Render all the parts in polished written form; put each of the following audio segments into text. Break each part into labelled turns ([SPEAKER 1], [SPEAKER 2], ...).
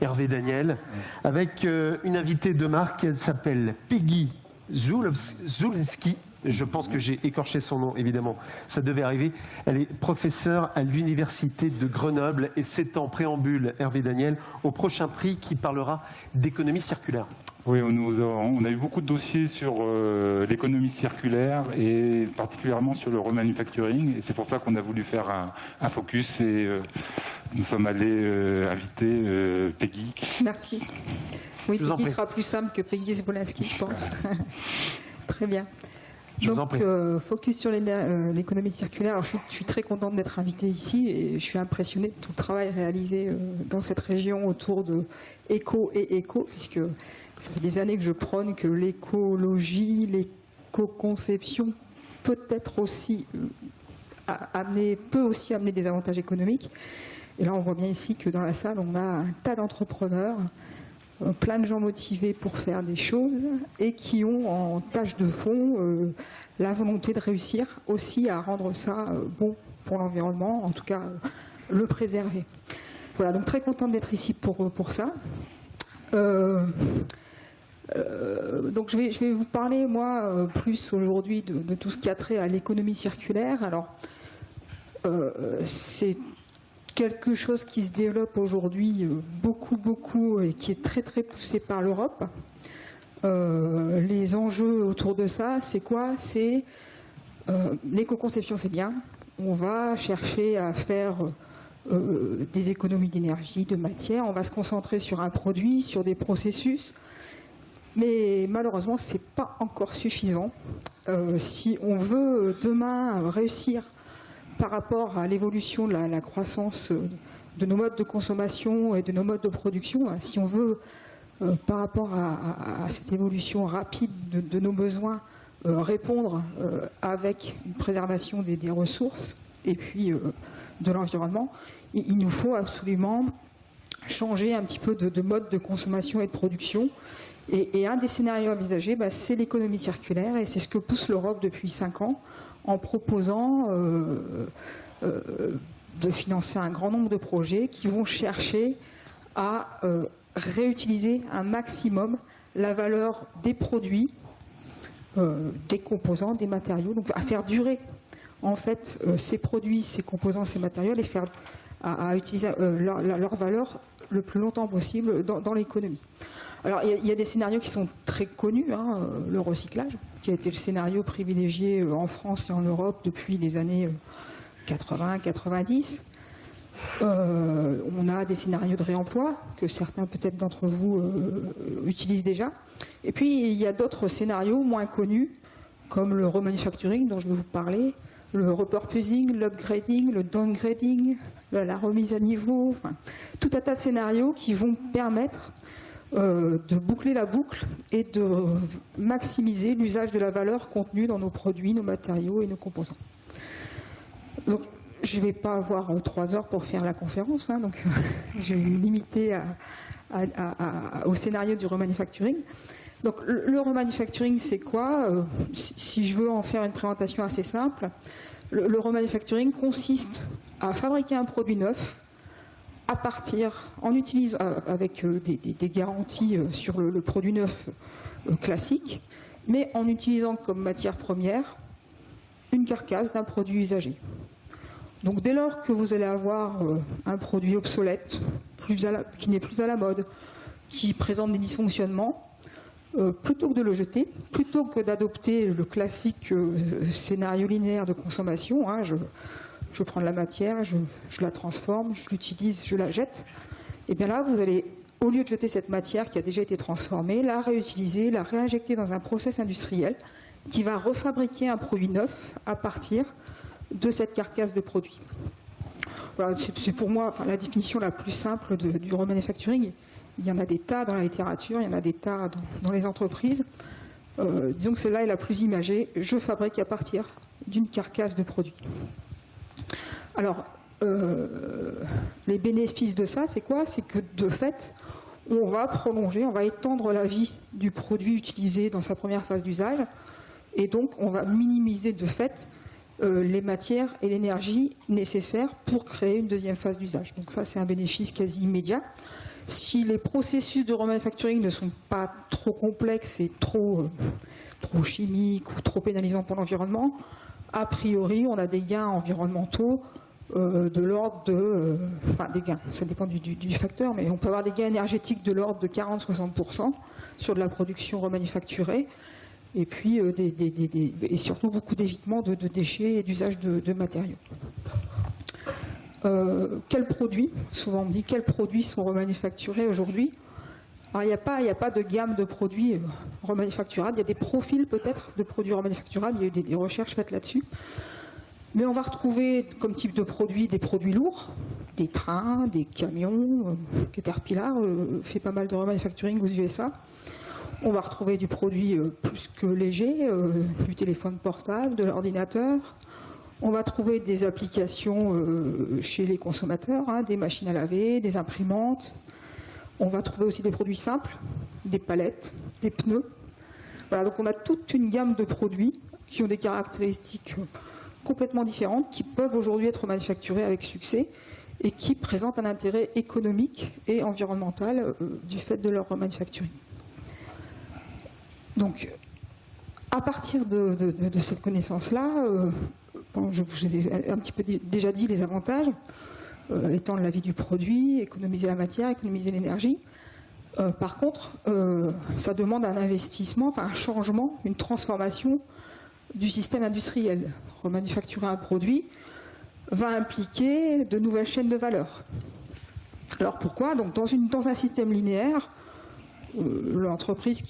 [SPEAKER 1] Hervé Daniel, avec une invitée de marque, elle s'appelle Peggy Zulski. Je pense que j'ai écorché son nom, évidemment. Ça devait arriver. Elle est professeure à l'Université de Grenoble et c'est en préambule, Hervé Daniel, au prochain prix qui parlera d'économie circulaire.
[SPEAKER 2] Oui, on a eu beaucoup de dossiers sur l'économie circulaire et particulièrement sur le remanufacturing. Et c'est pour ça qu'on a voulu faire un focus et nous sommes allés inviter Peggy.
[SPEAKER 3] Merci. Oui, Peggy sera plus simple que Peggy Zwolinski, je pense. Très bien. Donc, focus sur l'économie circulaire. Alors, je suis très contente d'être invitée ici et je suis impressionnée de tout le travail réalisé dans cette région autour de éco et éco, puisque ça fait des années que je prône que l'écologie, l'éco-conception peut-être aussi peut aussi amener des avantages économiques. Et là, on voit bien ici que dans la salle, on a un tas d'entrepreneurs, plein de gens motivés pour faire des choses et qui ont en tâche de fond la volonté de réussir aussi à rendre ça bon pour l'environnement, en tout cas le préserver. Voilà, donc très contente d'être ici pour ça. Donc je vais vous parler, moi, plus aujourd'hui de tout ce qui a trait à l'économie circulaire. Alors, c'est quelque chose qui se développe aujourd'hui beaucoup et qui est très poussé par l'Europe. Les enjeux autour de ça, c'est quoi? C'est l'éco-conception, c'est bien. On va chercher à faire des économies d'énergie, de matière. On va se concentrer sur un produit, sur des processus. Mais malheureusement, ce n'est pas encore suffisant. Si on veut demain réussir par rapport à l'évolution de la croissance de nos modes de consommation et de nos modes de production, si on veut, par rapport à cette évolution rapide de nos besoins, répondre avec une préservation des ressources et puis de l'environnement, il nous faut absolument changer un petit peu de mode de consommation et de production. Et un des scénarios envisagés, c'est l'économie circulaire, et c'est ce que pousse l'Europe depuis 5 ans, en proposant de financer un grand nombre de projets qui vont chercher à réutiliser un maximum la valeur des produits, des composants, des matériaux, donc à faire durer en fait ces produits, ces composants, ces matériaux, et faire à utiliser leur valeur le plus longtemps possible dans l'économie. Alors il y a des scénarios qui sont très connus, le recyclage, qui a été le scénario privilégié en France et en Europe depuis les années 80-90. On a des scénarios de réemploi que certains peut-être d'entre vous utilisent déjà. Et puis il y a d'autres scénarios moins connus, comme le remanufacturing dont je vais vous parler, le repurposing, l'upgrading, le downgrading, la remise à niveau, enfin, tout un tas de scénarios qui vont permettre de boucler la boucle et de maximiser l'usage de la valeur contenue dans nos produits, nos matériaux et nos composants. Donc, je ne vais pas avoir 3 heures pour faire la conférence, donc je vais me limiter au scénario du remanufacturing. Donc, le remanufacturing, c'est quoi? Si je veux en faire une présentation assez simple, le remanufacturing consiste à fabriquer un produit neuf à partir, en utilisant avec des garanties sur le produit neuf classique, mais en utilisant comme matière première une carcasse d'un produit usagé. Donc dès lors que vous allez avoir un produit obsolète, qui n'est plus à la mode, qui présente des dysfonctionnements, plutôt que de le jeter, plutôt que d'adopter le classique scénario linéaire de consommation, je prends de la matière, je la transforme, je l'utilise, je la jette, et bien là, vous allez, au lieu de jeter cette matière qui a déjà été transformée, la réutiliser, la réinjecter dans un process industriel qui va refabriquer un produit neuf à partir de cette carcasse de produit. Voilà, c'est pour moi la définition la plus simple du remanufacturing. Il y en a des tas dans la littérature, il y en a des tas dans les entreprises. Disons que celle-là est la plus imagée. Je fabrique à partir d'une carcasse de produit. Alors, les bénéfices de ça, c'est quoi? C'est que de fait, on va prolonger, on va étendre la vie du produit utilisé dans sa première phase d'usage, et donc on va minimiser de fait les matières et l'énergie nécessaires pour créer une deuxième phase d'usage. Donc ça, c'est un bénéfice quasi immédiat. Si les processus de remanufacturing ne sont pas trop complexes et trop chimiques ou trop pénalisants pour l'environnement, a priori, on a des gains environnementaux de l'ordre de... enfin, des gains, ça dépend du facteur, mais on peut avoir des gains énergétiques de l'ordre de 40-60% sur de la production remanufacturée, et puis et surtout beaucoup d'évitement de déchets et d'usage de matériaux. Quels produits, souvent on me dit quels produits sont remanufacturés aujourd'hui. Alors il n'y a pas de gamme de produits remanufacturables, il y a des profils peut-être de produits remanufacturables, il y a eu des recherches faites là-dessus. Mais on va retrouver comme type de produits des produits lourds, des trains, des camions, Caterpillar fait pas mal de remanufacturing aux USA. On va retrouver du produit plus que léger, du téléphone portable, de l'ordinateur. On va trouver des applications chez les consommateurs, hein, des machines à laver, des imprimantes. On va trouver aussi des produits simples, des palettes, des pneus. Voilà, donc on a toute une gamme de produits qui ont des caractéristiques complètement différentes, qui peuvent aujourd'hui être manufacturés avec succès et qui présentent un intérêt économique et environnemental du fait de leur manufacturing. Donc, à partir de cette connaissance-là, je vous ai un petit peu déjà dit les avantages, étendre la vie du produit, économiser la matière, économiser l'énergie. Par contre, ça demande un investissement, enfin un changement, une transformation du système industriel. Remanufacturer un produit va impliquer de nouvelles chaînes de valeur. Alors pourquoi? Donc dans un système linéaire, l'entreprise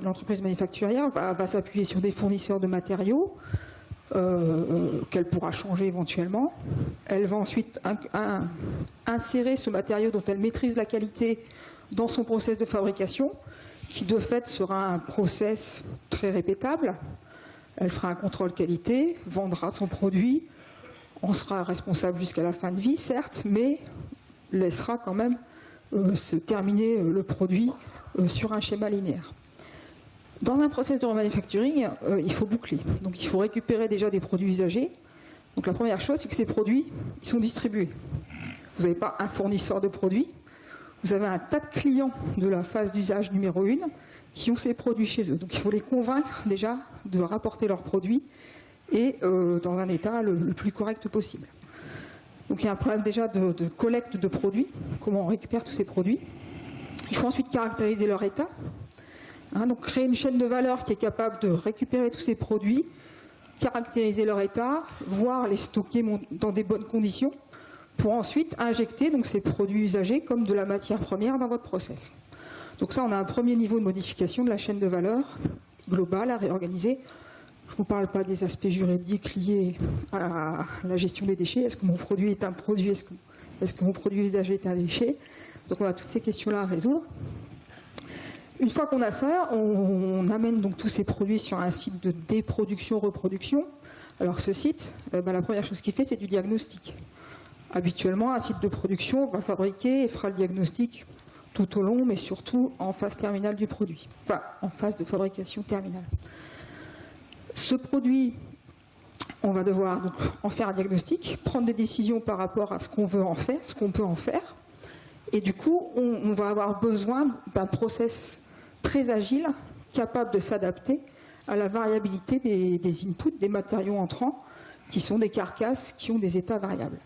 [SPEAKER 3] l'entreprise manufacturière va s'appuyer sur des fournisseurs de matériaux qu'elle pourra changer éventuellement. Elle va ensuite insérer ce matériau dont elle maîtrise la qualité dans son process de fabrication, qui de fait sera un process très répétable. Elle fera un contrôle qualité, vendra son produit, on sera responsable jusqu'à la fin de vie, certes, mais laissera quand même se terminer le produit sur un schéma linéaire. Dans un process de remanufacturing, il faut boucler. Donc il faut récupérer déjà des produits usagés. Donc la première chose, c'est que ces produits, ils sont distribués. Vous n'avez pas un fournisseur de produits, vous avez un tas de clients de la phase d'usage numéro 1 qui ont ces produits chez eux. Donc il faut les convaincre déjà de rapporter leurs produits et dans un état le plus correct possible. Donc il y a un problème déjà de collecte de produits, comment on récupère tous ces produits. Il faut ensuite caractériser leur état. Donc créer une chaîne de valeur qui est capable de récupérer tous ces produits, caractériser leur état, voire les stocker dans des bonnes conditions, pour ensuite injecter donc, ces produits usagés comme de la matière première dans votre process. Donc ça, on a un premier niveau de modification de la chaîne de valeur globale à réorganiser. Je ne vous parle pas des aspects juridiques liés à la gestion des déchets. Est-ce que mon produit est un produit? Est-ce que mon produit usagé est un déchet? Donc on a toutes ces questions-là à résoudre. Une fois qu'on a ça, on amène donc tous ces produits sur un site de déproduction-reproduction. Alors ce site, la première chose qu'il fait, c'est du diagnostic. Habituellement, un site de production va fabriquer et fera le diagnostic tout au long, mais surtout en phase terminale du produit, enfin en phase de fabrication terminale. Ce produit, on va devoir donc en faire un diagnostic, prendre des décisions par rapport à ce qu'on veut en faire, ce qu'on peut en faire, et du coup, on va avoir besoin d'un process très agile, capable de s'adapter à la variabilité des inputs, des matériaux entrants, qui sont des carcasses qui ont des états variables.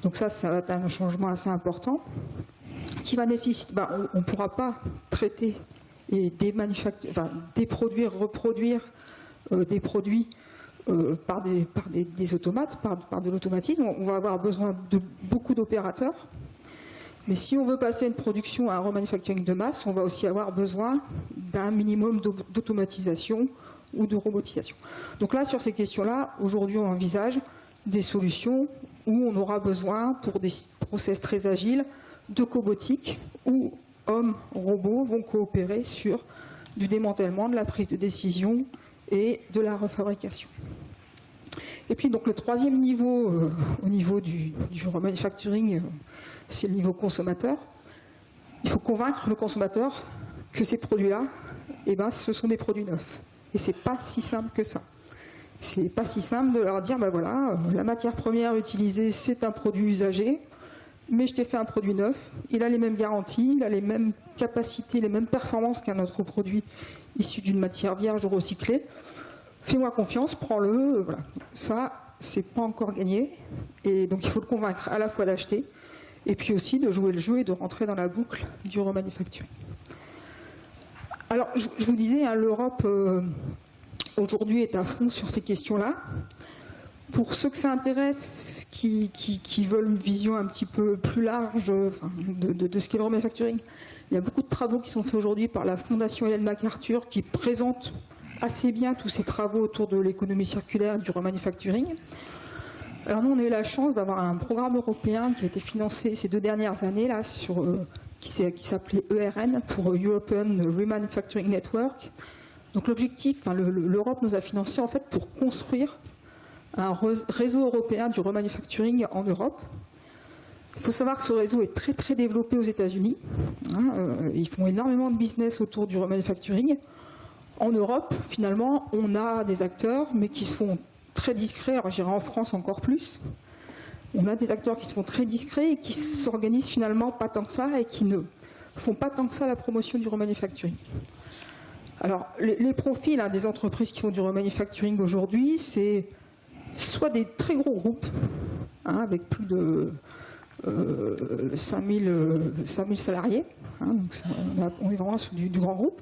[SPEAKER 3] Donc ça va être un changement assez important, qui va nécessiter, on ne pourra pas traiter et déproduire, reproduire des produits par des automates, par de l'automatisme. On va avoir besoin de beaucoup d'opérateurs. Mais si on veut passer une production à un remanufacturing de masse, on va aussi avoir besoin d'un minimum d'automatisation ou de robotisation. Donc là, sur ces questions-là, aujourd'hui, on envisage des solutions où on aura besoin, pour des process très agiles, de cobotique, où hommes, robots vont coopérer sur du démantèlement, de la prise de décision et de la refabrication. Et puis donc le troisième niveau, au niveau du remanufacturing, c'est le niveau consommateur. Il faut convaincre le consommateur que ces produits-là, ce sont des produits neufs. Et c'est pas si simple que ça. C'est pas si simple de leur dire, voilà, la matière première utilisée, c'est un produit usagé, mais je t'ai fait un produit neuf, il a les mêmes garanties, il a les mêmes capacités, les mêmes performances qu'un autre produit issu d'une matière vierge recyclée. Fais-moi confiance, prends-le. Voilà. Ça, c'est pas encore gagné. Et donc il faut le convaincre à la fois d'acheter, et puis aussi de jouer le jeu et de rentrer dans la boucle du remanufacturing. Alors, je vous disais, hein, l'Europe aujourd'hui est à fond sur ces questions-là. Pour ceux que ça intéresse, qui veulent une vision un petit peu plus large de ce qu'est le remanufacturing, il y a beaucoup de travaux qui sont faits aujourd'hui par la Fondation Ellen MacArthur qui présente assez bien tous ces travaux autour de l'économie circulaire et du remanufacturing. Alors nous, on a eu la chance d'avoir un programme européen qui a été financé ces 2 dernières années là, qui s'appelait ERN, pour European Remanufacturing Network. Donc l'objectif, l'Europe nous a financé en fait pour construire un réseau européen du remanufacturing en Europe. Il faut savoir que ce réseau est très très développé aux États-Unis. Ils font énormément de business autour du remanufacturing. En Europe, finalement, on a des acteurs, mais qui se font très discrets. Alors, j'irai en France encore plus. On a des acteurs qui se font très discrets et qui s'organisent finalement pas tant que ça et qui ne font pas tant que ça la promotion du remanufacturing. Alors, les profils des entreprises qui font du remanufacturing aujourd'hui, c'est soit des très gros groupes, avec plus de 5000 salariés, donc on est vraiment sur du grand groupe.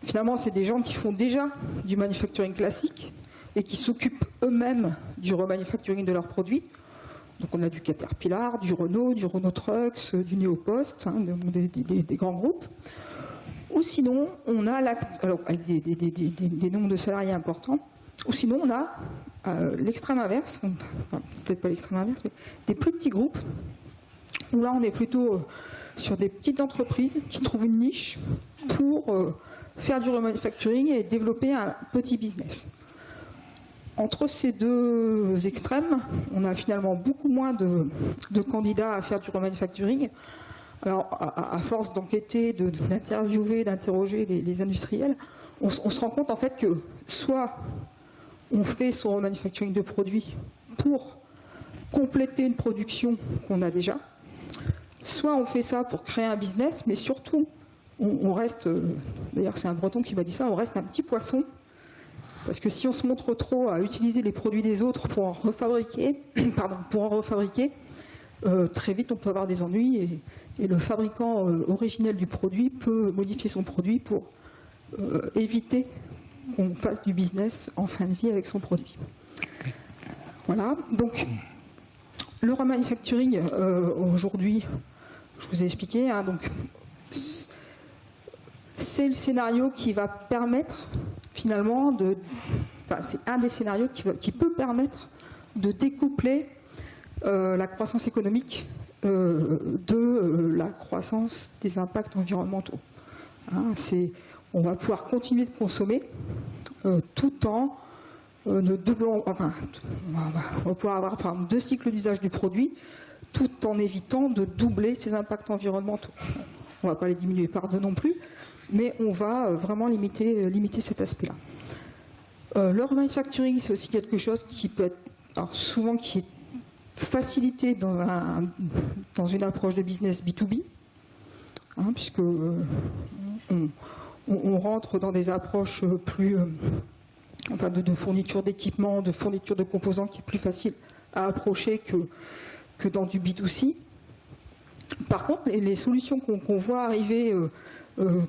[SPEAKER 3] Finalement, c'est des gens qui font déjà du manufacturing classique et qui s'occupent eux-mêmes du remanufacturing de leurs produits. Donc on a du Caterpillar, du Renault Trucks, du Neopost, des grands groupes. Ou sinon, on a avec des nombres de salariés importants. Ou sinon, on a l'extrême inverse, peut-être pas l'extrême inverse, mais des plus petits groupes, où là on est plutôt sur des petites entreprises qui trouvent une niche pour faire du remanufacturing et développer un petit business. Entre ces 2 extrêmes, on a finalement beaucoup moins de candidats à faire du remanufacturing. Alors, à force d'enquêter, d'interviewer, d'interroger les industriels, on se rend compte en fait que soit on fait son remanufacturing de produits pour compléter une production qu'on a déjà, soit on fait ça pour créer un business, mais surtout, on reste, d'ailleurs c'est un Breton qui m'a dit ça, on reste un petit poisson, parce que si on se montre trop à utiliser les produits des autres pour en refabriquer, très vite on peut avoir des ennuis, et le fabricant originel du produit peut modifier son produit pour éviter qu'on fasse du business en fin de vie avec son produit. Voilà, donc le remanufacturing aujourd'hui, je vous ai expliqué, donc c'est le scénario qui va permettre finalement c'est un des scénarios qui peut permettre de découpler la croissance économique de la croissance des impacts environnementaux. On va pouvoir continuer de consommer tout en ne doublant, on va pouvoir avoir par exemple 2 cycles d'usage du produit tout en évitant de doubler ses impacts environnementaux. On ne va pas les diminuer par 2 non plus, mais on va vraiment limiter cet aspect-là. Le remanufacturing, c'est aussi quelque chose qui peut être, souvent qui est facilité dans une approche de business B2B, puisque on rentre dans des approches plus de fourniture d'équipements, de fourniture de composants qui est plus facile à approcher que dans du B2C. Par contre, les solutions qu'on voit arriver,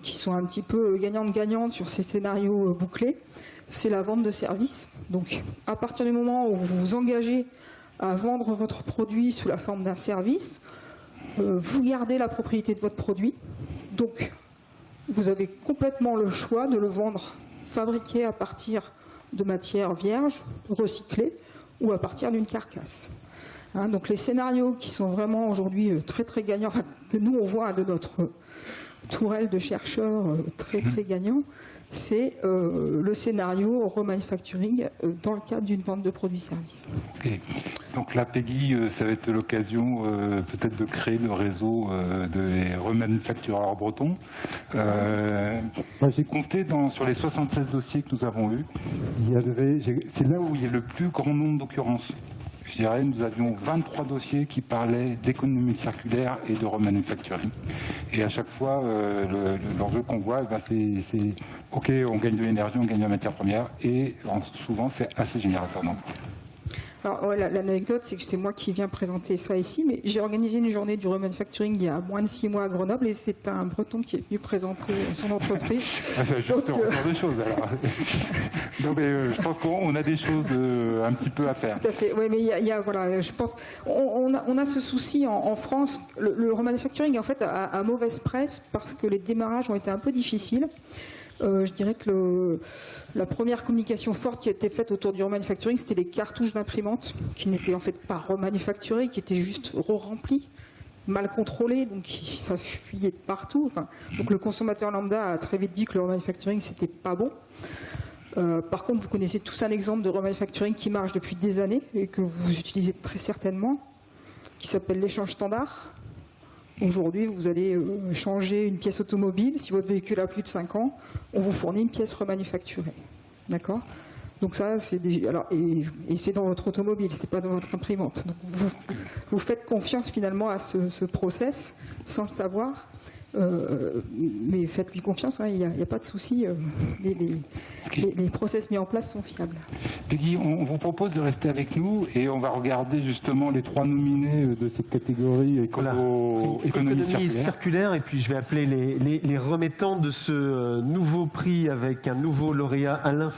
[SPEAKER 3] qui sont un petit peu gagnantes-gagnantes sur ces scénarios bouclés, c'est la vente de services. Donc, à partir du moment où vous vous engagez à vendre votre produit sous la forme d'un service, vous gardez la propriété de votre produit. Donc, vous avez complètement le choix de le vendre fabriqué à partir de matières vierges, recyclées, ou à partir d'une carcasse. Donc les scénarios qui sont vraiment aujourd'hui très très gagnants, que nous on voit de notre tourelle de chercheurs très très gagnant, c'est le scénario remanufacturing dans le cadre d'une vente de produits-services.
[SPEAKER 2] Okay. Donc là, Peggy, ça va être l'occasion peut-être de créer le réseau des remanufactureurs bretons. J'ai compté sur les 76 dossiers que nous avons eus, c'est là où il y a le plus grand nombre d'occurrences. je dirais, nous avions 23 dossiers qui parlaient d'économie circulaire et de remanufacturing. Et à chaque fois, l'enjeu qu'on voit, c'est OK, on gagne de l'énergie, on gagne de la matière première, et souvent, c'est assez générateur d'emploi.
[SPEAKER 3] Alors, ouais, l'anecdote, c'est que c'était moi qui viens présenter ça ici, mais j'ai organisé une journée du remanufacturing il y a moins de 6 mois à Grenoble, et c'est un Breton qui est venu présenter son entreprise.
[SPEAKER 2] Ah, c'est juste le retour des choses, alors. Non, mais je pense qu'on a des choses un petit peu à faire.
[SPEAKER 3] Tout à fait. Oui, mais il y a, voilà, je pense, on a ce souci en France. Le remanufacturing, en fait, a mauvaise presse parce que les démarrages ont été un peu difficiles. Je dirais que la première communication forte qui a été faite autour du remanufacturing, c'était les cartouches d'imprimantes qui n'étaient en fait pas remanufacturées, qui étaient juste re-remplies, mal contrôlées, donc ça fuyait de partout. Enfin, donc le consommateur lambda a très vite dit que le remanufacturing, c'était pas bon. Par contre, vous connaissez tous un exemple de remanufacturing qui marche depuis des années et que vous utilisez très certainement, qui s'appelle l'échange standard. Aujourd'hui, vous allez changer une pièce automobile. Si votre véhicule a plus de 5 ans, on vous fournit une pièce remanufacturée. D'accord ? Donc ça, c'est et c'est dans votre automobile, c'est pas dans votre imprimante. Donc vous faites confiance finalement à ce process sans le savoir. Mais faites-lui confiance, il n'y a pas de souci, les process mis en place sont fiables.
[SPEAKER 2] Peggy, on vous propose de rester avec nous et on va regarder justement les 3 nominés de cette catégorie économie
[SPEAKER 1] circulaire, et puis je vais appeler les remettants de ce nouveau prix avec un nouveau lauréat, Alain